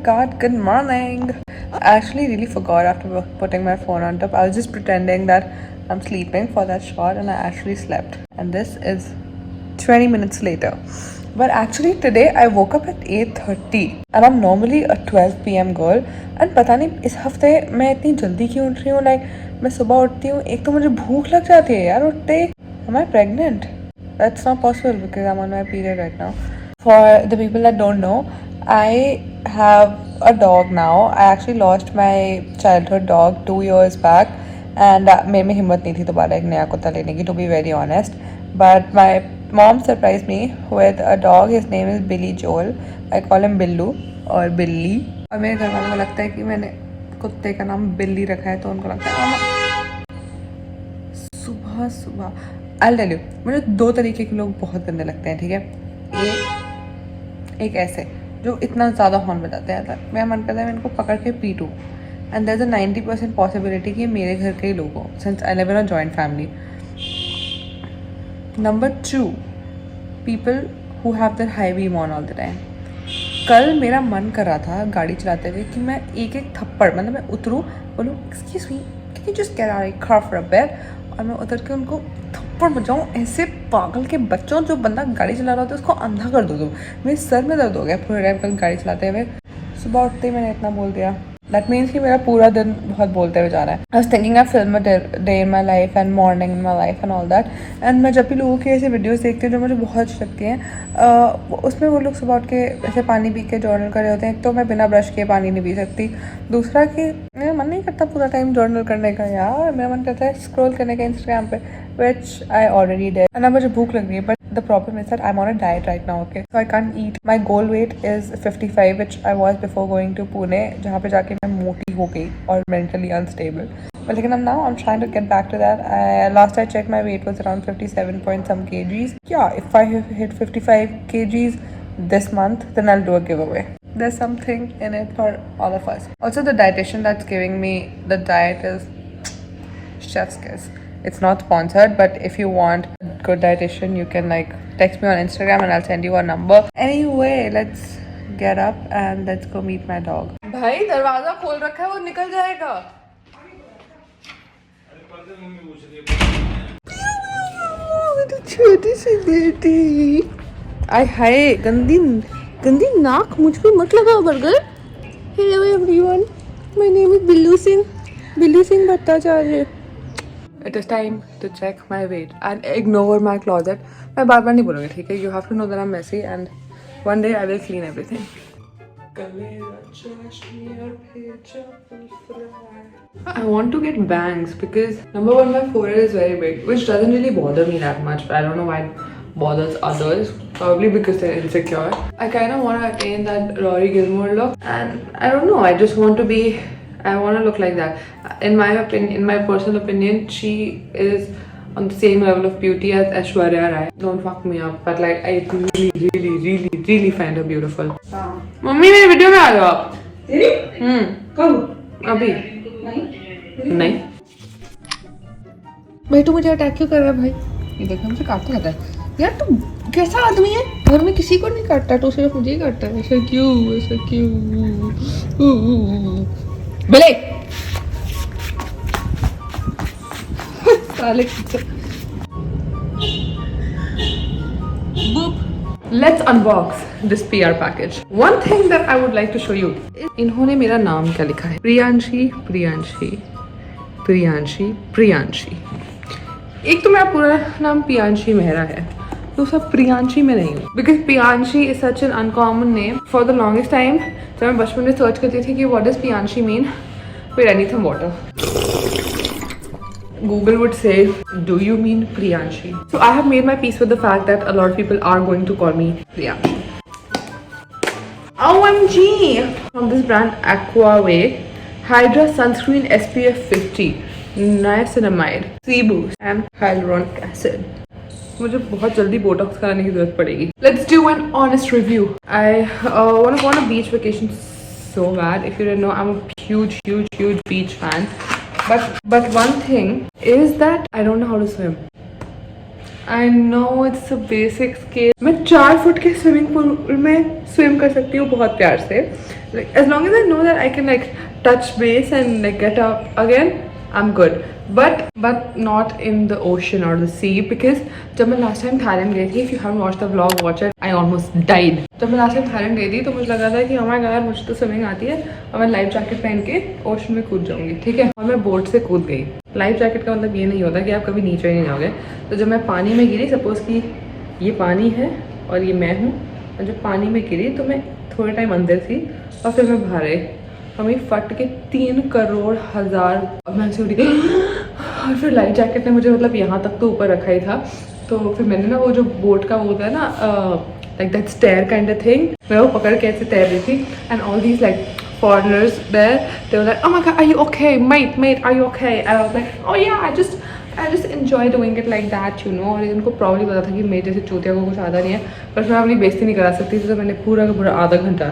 god, good morning. I actually really forgot after putting my phone on top. I was just pretending that I'm sleeping for that shot and I actually slept. And this is 20 minutes later. But actually today I woke up at 8:30 and I'm normally a 12 p.m. girl. And पता नहीं इस हफ्ते मैं इतनी जल्दी क्यों उठ रही हूँ. Like मैं सुबह उठती हूँ, एक तो मुझे भूख लग जाती है यार उठते. Am I pregnant? That's not possible because I'm on my period right now. For the people that don't know, I have a dog now. I actually lost my childhood dog 2 years back, and मेरे में हिम्मत नहीं थी दोबारा एक नया कुत्ता लेने की, to be very honest. But my mom surprised me with a dog. His name is Billy Joel. I call him Billu और बिल्ली. और मेरे घर वालों को लगता है कि मैंने कुत्ते का नाम बिल्ली रखा है, तो उनको लगता है सुबह सुबह. I'll tell you, मुझे दो तरीके के लोग बहुत गंदे लगते हैं, ठीक है. एक ऐसे जो इतना ज़्यादा हॉर्न बजाते हैं, मेरा मन करता है मैं इनको पकड़ के पीटूँ. And there is a 90% possibility कि मेरे घर के ही लोग हों, since I live in a joint family. Number 2, people who have their high beam on all the time. कल मेरा मन कर रहा था गाड़ी चलाते हुए कि मैं एक एक थप्पड़, मतलब मैं उतरूँ, बोलूँ excuse me can you just get out car for a bit, और मैं उतर के उनको थप्पड़ बजाऊँ. ऐसे पागल के बच्चों, जो बंदा गाड़ी चला रहा होता है उसको अंधा कर दो. मेरे सर में दर्द हो गया पूरे टाइम कल गाड़ी चलाते हुए. सुबह उठते ही मैंने इतना बोल दिया. दैट मीन्स कि मेरा पूरा दिन बहुत बोलते हुए जा रहा है. I was thinking I film day in my life and morning in my life and all that. And मैं जब भी लोगों की ऐसी वीडियोस देखती हूँ जो मुझे बहुत अच्छी लगती हैं, उसमें वो लोग सुबह उठ के ऐसे पानी पी के जर्नल कर रहे होते हैं. एक तो मैं बिना ब्रश किए पानी नहीं पी सकती. दूसरा कि मेरा मन नहीं करता पूरा टाइम जर्नल करने का यार. मेरा मन करता है स्क्रॉल करने का इंस्टाग्राम पे, which I already did. And अब मुझे भूख लग रही है, but the problem is that I'm on a diet right now, okay? So I can't eat. My goal weight is 55, which I was before going to Pune, जहाँ पे जाके मैं मोटी हो गई और mentally unstable. But लेकिन now I'm trying to get back to that. Last I checked, my weight was around 57 point some kgs. Yeah, if I hit 55 kgs this month, then I'll do a giveaway. There's something in it for all of us. Also, the dietitian that's giving me the diet is chef's kiss. It's not sponsored, but if you want a good dietitian, you can like text me on Instagram and I'll send you a number. Anyway, let's get up and let's go meet my dog. भाई दरवाजा खोल रखा है, वो निकल जाएगा. छोटी सी बेटी. आय हाय, गंदी गंदी नाक मुझ पे मत लगाओ burger. Hello everyone, my name is Billu Singh, Billu Singh Bhattacharya. It is time to check my weight and ignore my closet. मैं बार बार नहीं बोलूँगी, ठीक है? You have to know that I'm messy and one day I will clean everything. I want to get bangs because number one, my forehead is very big, which doesn't really bother me that much. But I don't know why it bothers others. Probably because they're insecure. I kind of want to attain that Rory Gilmore look, and I don't know. I just want to be. I want to look like that. In my opinion, in my personal opinion, she is on the same level of beauty as Aishwarya Rai. Don't fuck me up, but like I really find her beautiful. Mummy मेरे video में आ जाओ आप. कब? अभी. नहीं. भाई तू मुझे अटैक क्यों कर रहा है भाई? ये देखो मुझे काटता रहता है. यार तू कैसा आदमी है? घर में किसी को नहीं काटता, तो सिर्फ मुझे ही काटता है. ऐसा क्यों? ऐसा क्यों? Billy! Boop! Let's unbox this PR package. One thing that I would like to show you. इन्होंने मेरा नाम क्या लिखा है? प्रियांशी, प्रियांशी, प्रियांशी, प्रियांशी. एक तो मेरा पूरा नाम प्रियांशी मेहरा है, दूसरा प्रियांशी में नहीं हूँ. Because Priyanshi is such an uncommon name. For the longest time, जब मैं बचपन में सर्च करती थी कि what does Priyanshi mean, wait, I need some water. Google would say, do you mean Priyanshi? So I have made my peace with the fact that a lot of people are going to call me Priyanshi. OMG! From this brand Aquaway, Hydra Sunscreen SPF 50, Niacinamide, Sea Boost and Hyaluronic Acid. मुझे बहुत जल्दी Botox कराने की जरूरत पड़ेगी. Let's do an honest review. I want to go on a beach vacation so bad. If you didn't know, I'm a huge beach fan. But one thing is that I don't know how to swim. I know it's a basic skill. मैं 4 foot के swimming pool में swim कर सकती हूँ बहुत प्यार से. Like as long as I know that I can like touch base and like get up again, I'm good. But not in the ocean or the sea because जब मैं last time Thailand गई थी, if you haven't watched the vlog, watch it. I almost died. जब मैं last time Thailand गई थी तो मुझे लगा था कि oh my god मुझे तो स्विमिंग आती है और मैं लाइफ जैकेट पहन के ओशन में कूद जाऊंगी, ठीक है. और मैं बोट से कूद गई. लाइफ जैकेट का मतलब ये नहीं होता कि आप कभी नीचे नहीं जाओगे. तो जब मैं पानी में गिरी, सपोज कि ये पानी है और ये मैं हूँ, और जब पानी में गिरी तो मैं थोड़े टाइम अंदर थी और फिर मैं बाहर आई. हमें फट के 3 करोड़ हजार मैं से उड़ी और फिर लाइफ जैकेट ने मुझे मतलब यहाँ तक तो ऊपर रखा ही था. तो फिर मैंने ना वो जो बोट का वो होता है ना like that stair kind of thing, मैं वो पकड़ के ऐसे तैर रही थी. And all these like foreigners there, they were like, oh my god, are you okay, mate, are you okay? And I was like, oh yeah, I just enjoy doing it like that, you know. और इनको problem पता था कि मेरे जैसे चूतिया को कुछ आता नहीं है, पर मैं अपनी बेइज्जती नहीं करा सकती थी. तो मैंने पूरा का पूरा आधा घंटा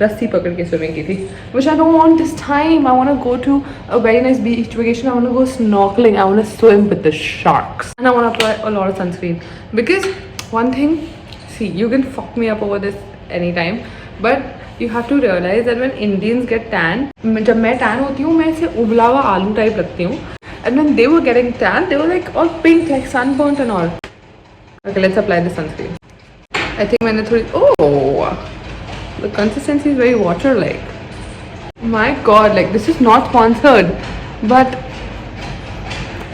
रस्सी पकड़ के स्विमिंग की थी. Which I don't want this time. I want to go to a very nice beach vacation. I want to go snorkeling. I want to swim with the sharks. And I want to apply a lot of sunscreen. Because one thing, see, you can fuck me up over this anytime. But you have to realize that when Indians get tan, जब मैं tan होती हूँ मैं ऐसे उबला हुआ आलू type लगती हूँ. And when they were getting tan, they were like all pink, like sunburnt and all. Okay, let's apply the sunscreen. I think मैंने थोड़ी the consistency is very water-like. My God, like this is not sponsored, but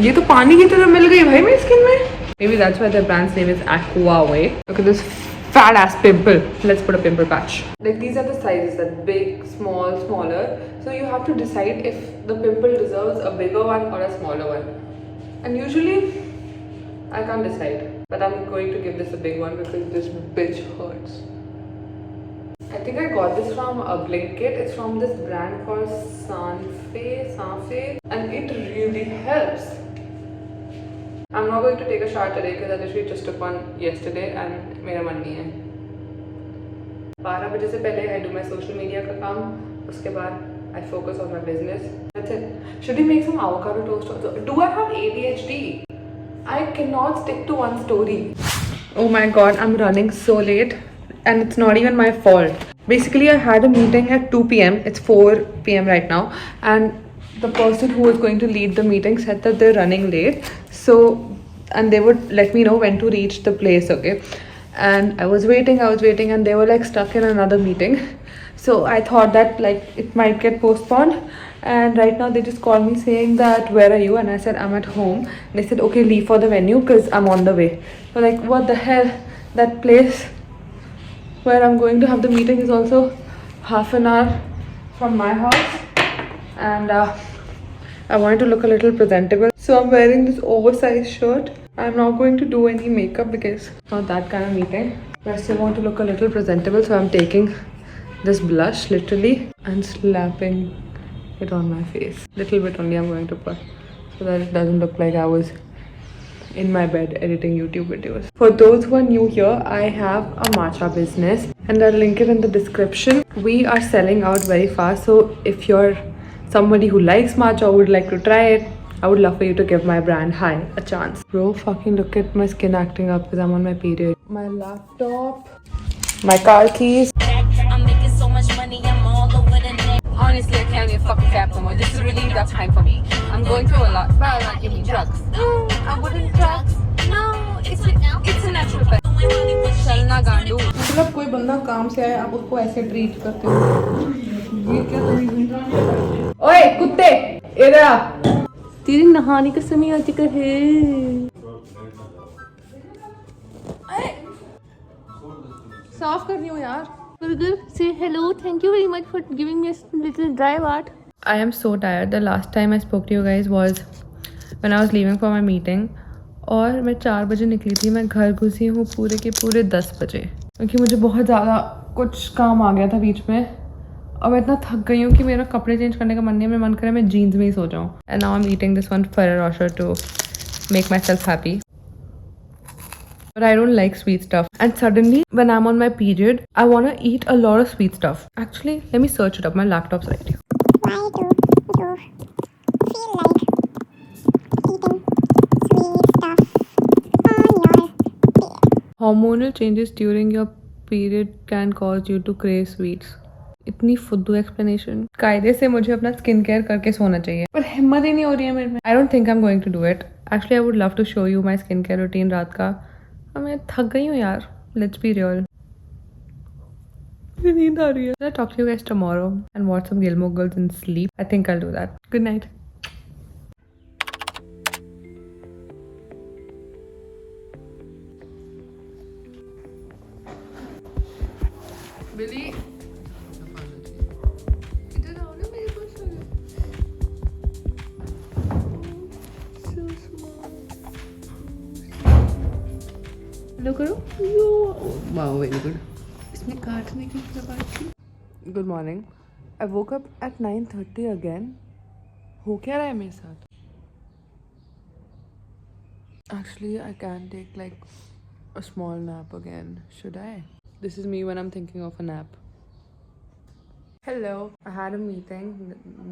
ये तो पानी की तरह मिल गई भाई मेरी स्किन में. Maybe that's why their brand's name is Aquaway. Look at this fat ass pimple. Let's put a pimple patch. Like these are the sizes, that big, small, smaller. So you have to decide if the pimple deserves a bigger one or a smaller one. And usually I can't decide, but I'm going to give this a big one because this bitch hurts. I think I got this from a Blinkit. It's from this brand called Sanfe, and it really helps. I'm not going to take a shower today because I literally just took one yesterday and मेरा मन नहीं है. 12 बजे से पहले I do my social media का काम, उसके बाद I focus on my business. That's it. Should we make some avocado toast also? Do I have ADHD? I cannot stick to one story. Oh my god, I'm running so late. And it's not even my fault. Basically, I had a meeting at 2 p.m. It's 4 p.m. right now. And the person who was going to lead the meeting said that they're running late. So, and they would let me know when to reach the place, okay? And I was waiting, and they were like stuck in another meeting. So I thought that like it might get postponed. And right now they just called me saying that, where are you? And I said, I'm at home. And they said, okay, leave for the venue because I'm on the way. So like, what the hell? That place where I'm going to have the meeting is also half an hour from my house, and I wanted to look a little presentable, so I'm wearing this oversized shirt. I'm not going to do any makeup because it's not that kind of meeting, but I still want to look a little presentable, so I'm taking this blush literally and slapping it on my face. Little bit only I'm going to put so that it doesn't look like I was in my bed editing YouTube videos. For those who are new here, I have a matcha business and I'll link it in the description. We are selling out very fast, so if you're somebody who likes matcha or would like to try it, I would love for you to give my brand Hi a chance. Bro, fucking look at my skin acting up because I'm on my period. My laptop, my car keys. I'm making so much money, I'm all over the net. Honestly, I can't be a fucking cab no more. This is really enough time for me. I'm going through a lot. But I'm not giving drugs. No, I wouldn't drugs. No, it's a natural fact. चलना गांडू. मतलब कोई बंदा काम से आया, आप उसको ऐसे ट्रीट करते हो. ये क्या तरीका? ओए कुत्ते, इधर आ. तेरी नहाने का समय आ चुका है. साफ कर रही हूँ यार. Burger, say hello. Thank you very much for giving me a little dry art. I am so tired. The last time I spoke to you guys was when I was leaving for my meeting. और मैं 4 बजे निकली थी. मैं घर घुसी हूँ पूरे के पूरे 10 बजे क्योंकि मुझे बहुत ज़्यादा कुछ काम आ गया था बीच में. और मैं इतना थक गई हूँ कि मेरा कपड़े चेंज करने का मन नहीं है. मेरा मन करे मैं जीन्स में ही सो जाऊँ. And now I am eating this one Ferrero Rocher to make myself happy. But I don't like sweet stuff. And suddenly, when I'm on my period, I want to eat a lot of sweet stuff. Actually, let me search it up. My laptop's right here. Why do you feel like eating sweet stuff on your Hormonal changes during your period can cause you to crave sweets. इतनी फुद्दू explanation. कायदे से मुझे अपना skin care करके सोना चाहिए, पर हिम्मत ही नहीं हो रही है मेरे में. I don't think I am going to do it. Actually I would love to show you my skin care routine रात का. मैं थक गई हूँ यार. Let's be real. मुझे नींद आ रही है. I'll talk to you guys tomorrow and watch some Gilmore Girls and sleep. I think I'll do that. Good night. Billy. इधर आओ ना मेरे पास. So small. हेलो करो. Wow very good. इसमें काटने की क्या बात थी. Good morning. I woke up at 9:30 again. हो क्या रहा है मेरे साथ. Actually I can take like a small nap again. Should I? This is me when I'm thinking of a nap. Hello. I had a meeting.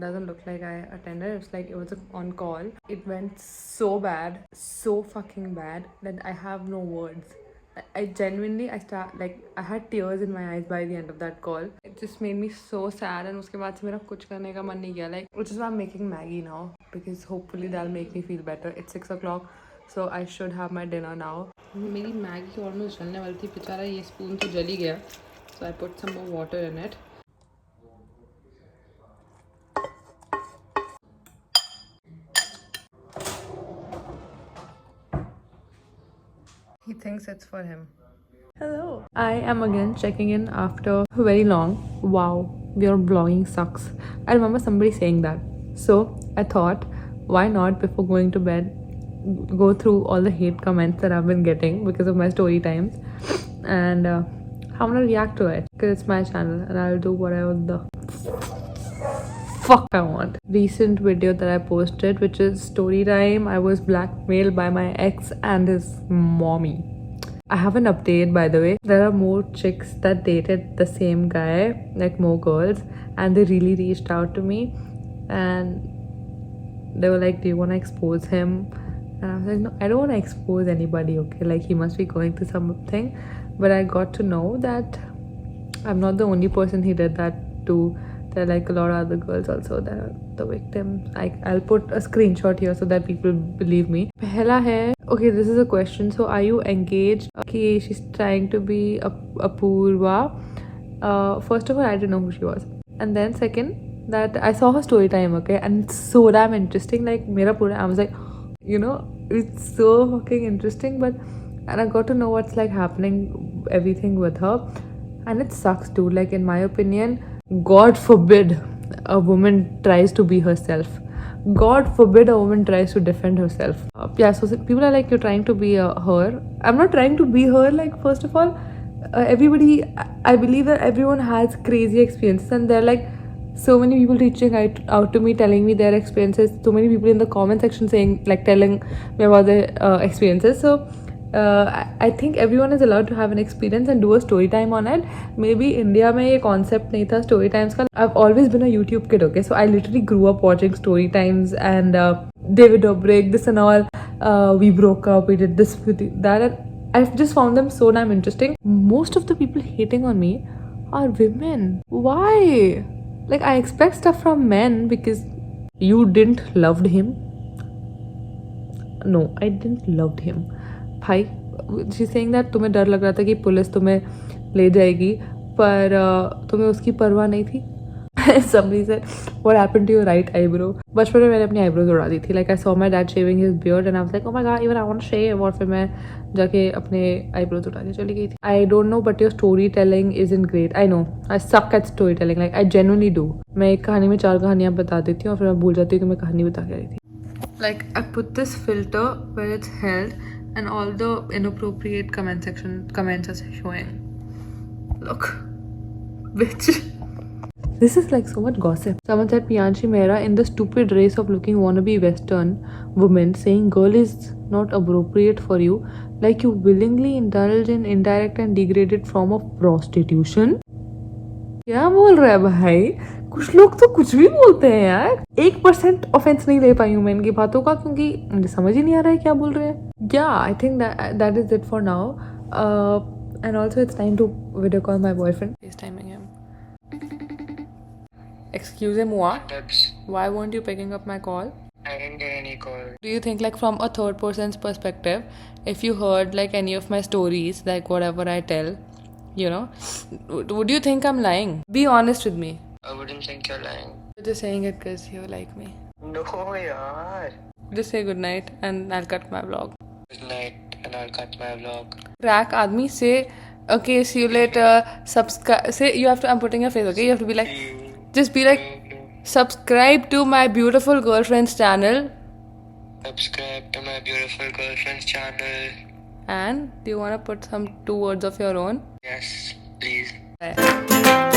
Doesn't look like I attended. It's like it was on call. It went so bad, so fucking bad that I have no words. I genuinely, I had tears in my eyes by the end of that call. It just made me so sad. And उसके बाद से मेरा कुछ करने का मन नहीं किया. Like, which is why I'm making Maggie now, because hopefully that'll make me feel better. It's 6 o'clock. So I should have my dinner now. मेरी मैगी ऑलमोस्ट जलने वाली थी. बेचारा ये स्पून तो जल ही गया. So I put some more water in it. He thinks it's for him. Hello. I am again checking in after very long. Wow, your vlogging sucks. I remember somebody saying that. So I thought, why not before going to bed go through all the hate comments that I've been getting because of my story times, and I'm gonna react to it because it's my channel and I'll do whatever the fuck I want. Recent video that I posted, which is story time. I was blackmailed by my ex and his mommy. I have an update, by the way. There are more chicks that dated the same guy, like more girls, and they really reached out to me and they were like, do you want to expose him? And I was like, no, I don't want to expose anybody, okay? Like, he must be going through something. But I got to know that I'm not the only person he did that to. There are like a lot of other girls also that are the victims. I'll put a screenshot here so that people believe me. Pehla hai, okay, this is a question. So, are you engaged? Okay, she's trying to be Apurva. First of all, I didn't know who she was. And then second, that I saw her story time, okay? And it's so damn interesting. Like, mera pura, I was like, you know, it's so fucking interesting. But and I got to know what's like happening, everything with her, and it sucks, dude. Like, in my opinion, God forbid a woman tries to be herself. God forbid a woman tries to defend herself. Yeah, so people are like, you're trying to be her. I'm not trying to be her. Like, first of all, everybody, I believe that everyone has crazy experiences, and they're like, so many people reaching out to me, telling me their experiences. So many people in the comment section saying, like, telling me about their experiences. So I think everyone is allowed to have an experience and do a story time on it. Maybe India में ये concept नहीं था story times का. I've always been a YouTube kid, okay? So I literally grew up watching story times and David Dobrik, this and all. We broke up, we did this, we did that. And I've just found them so damn interesting. Most of the people hating on me are women. Why? Like, I expect stuff from men because you didn't loved him. No, I didn't loved him. भाई, she's saying that तुम्हें डर लग रहा था कि police तुम्हें ले जाएगी, पर तुम्हें उसकी परवाह नहीं थी. Somebody said, what happened to your right eyebrow? बचपन में मैंने अपनी eyebrows उड़ा दी थी. Like, I saw my dad shaving his beard and I was like, oh my god, even I want to shave. और फिर मैं जाके अपने eyebrows उड़ा के चली गई थी. I don't know, but your storytelling isn't great. I know, I suck at storytelling. Like, I genuinely do. मैं एक कहानी में 4 कहानियाँ बता देती हूँ और फिर मैं भूल जाती हूँ कि मैं कहानी बता के आई थी. Like, I put this filter where it's held and all the inappropriate comments are showing. Look, bitch. This is like so much gossip. Someone said Priyanshi Mehra in the stupid race of looking wannabe Western woman saying girl is not appropriate for you, like you willingly indulge in indirect and degraded form of prostitution. क्या बोल रहा है भाई? कुछ लोग तो कुछ भी बोलते हैं यार. 1% ऑफेंस नहीं ले पाई हूँ मैं इनकी बातों का, क्योंकि मुझे समझ ही नहीं आ रहा है क्या बोल रहे हैं. Yeah, I think that is it for now. And also it's time to video call my boyfriend. FaceTiming him. Excuse me, what? Why weren't you picking up my call? I didn't get any call. Do you think, like, from a third person's perspective, if you heard like any of my stories, like whatever I tell, you know, would you think I'm lying? Be honest with me. I wouldn't think you're lying. You're just saying it because you like me. No, yaar. Just say good night and I'll cut my vlog. Good night, and I'll cut my vlog. Crack आदमी say okay, see you later. Subscribe. Say you have to. I'm putting your face. Okay, you have to be like, just be like, subscribe to my beautiful girlfriend's channel. Subscribe to my beautiful girlfriend's channel. And do you want to put some 2 words of your own? Yes, please. Bye.